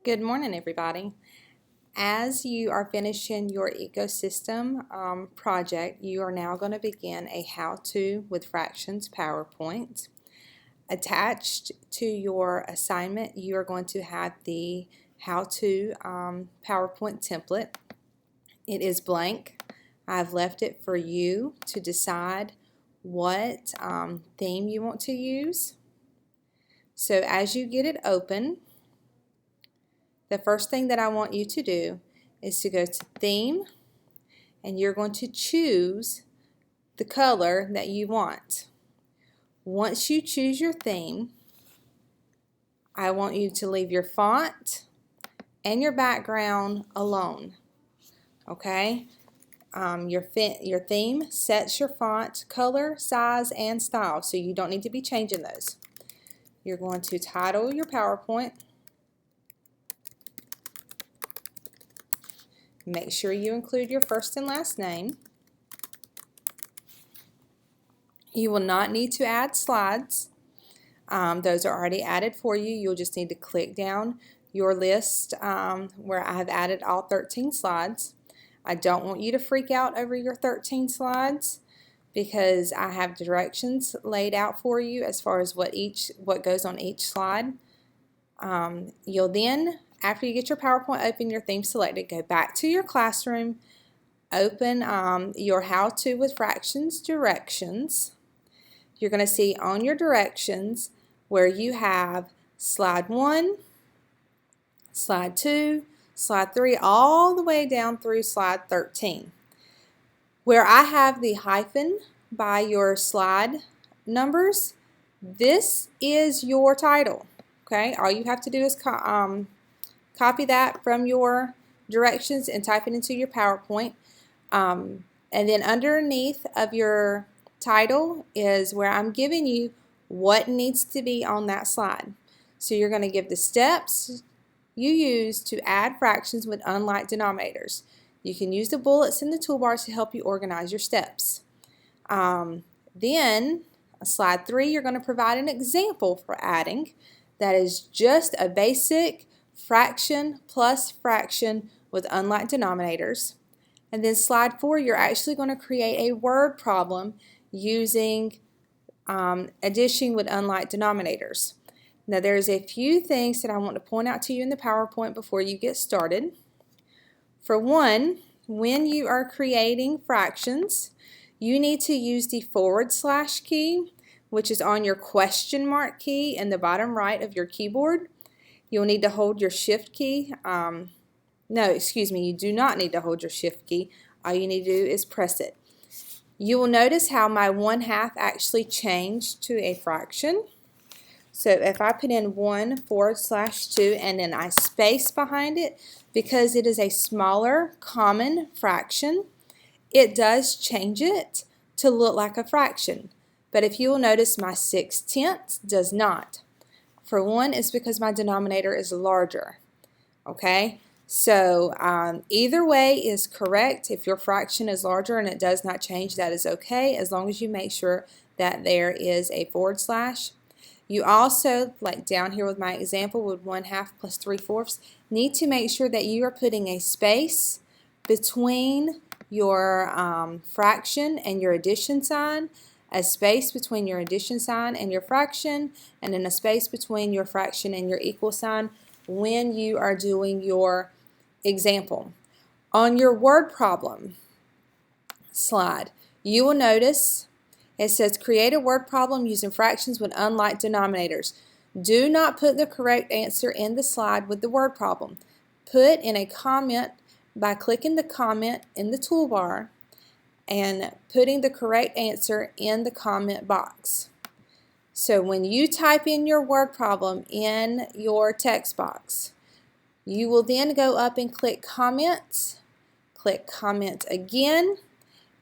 Good morning, everybody. As you are finishing your ecosystem project, you are now going to begin a how-to with fractions PowerPoint. Attached to your assignment, you are going to have the how-to PowerPoint template. It is blank. I've left it for you to decide what theme you want to use. So as you get it open, the first thing that I want you to do is to go to Theme, and you're going to choose the color that you want. Once you choose your theme, I want you to leave your font and your background alone. Okay? Your theme sets your font color, size, and style, so you don't need to be changing those. You're going to title your PowerPoint. Make sure you include your first and last name. You will not need to add slides. Those are already added for you. You'll just need to click down your list where I have added all 13 slides. I don't want you to freak out over your 13 slides because I have directions laid out for you as far as what goes on each slide. You'll then, after you get your PowerPoint open, your theme selected, go back to your classroom, open your how-to with fractions directions. You're going to see on your directions where you have slide 1, slide 2, slide 3, all the way down through slide 13. Where I have the hyphen by your slide numbers, this is your title. Okay, all you have to do is copy that from your directions and type it into your PowerPoint. And then underneath of your title is where I'm giving you what needs to be on that slide. So you're going to give the steps you use to add fractions with unlike denominators. You can use the bullets in the toolbars to help you organize your steps. Then, slide 3, you're going to provide an example for adding. That is just a basic fraction plus fraction with unlike denominators. And then slide 4, you're actually going to create a word problem using addition with unlike denominators. Now there's a few things that I want to point out to you in the PowerPoint before you get started. For one, when you are creating fractions, you need to use the / key, which is on your question mark key in the bottom right of your keyboard. You'll need to hold your shift key. No, excuse me, you do not need to hold your shift key. All you need to do is press it. You will notice how my 1/2 actually changed to a fraction. So if I put in 1 / 2 and then I space behind it, because it is a smaller common fraction, it does change it to look like a fraction. But if you will notice, my 6/10 does not. For one, it's because my denominator is larger. Okay? So either way is correct. If your fraction is larger and it does not change, that is okay, as long as you make sure that there is a /. You also, like down here with my example with 1/2 plus 3/4, need to make sure that you are putting a space between your fraction and your addition sign, a space between your addition sign and your fraction, and then a space between your fraction and your equal sign when you are doing your example. On your word problem slide, you will notice it says create a word problem using fractions with unlike denominators. Do not put the correct answer in the slide with the word problem. Put in a comment by clicking the comment in the toolbar and putting the correct answer in the comment box. So when you type in your word problem in your text box, you will then go up and click comments, click comment again,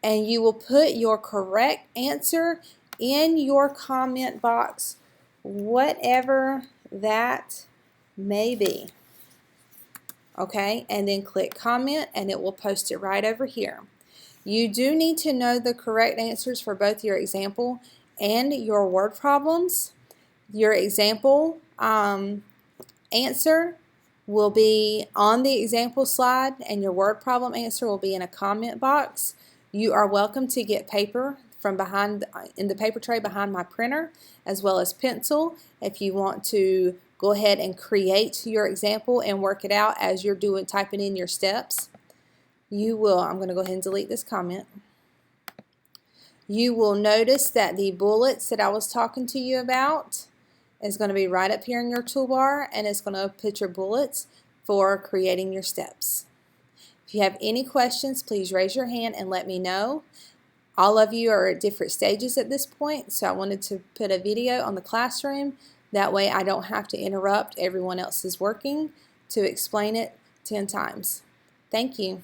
and you will put your correct answer in your comment box, whatever that may be. Okay, and then click comment and it will post it right over here. You do need to know the correct answers for both your example and your word problems. Your example answer will be on the example slide, and your word problem answer will be in a comment box. You are welcome to get paper from behind in the paper tray behind my printer, as well as pencil if you want to go ahead and create your example and work it out as you're typing in your steps. I'm going to go ahead and delete this comment. You will notice that the bullets that I was talking to you about is going to be right up here in your toolbar, and it's going to put your bullets for creating your steps. If you have any questions, please raise your hand and let me know. All of you are at different stages at this point, so I wanted to put a video on the classroom. That way I don't have to interrupt everyone else's working to explain it 10 times. Thank you.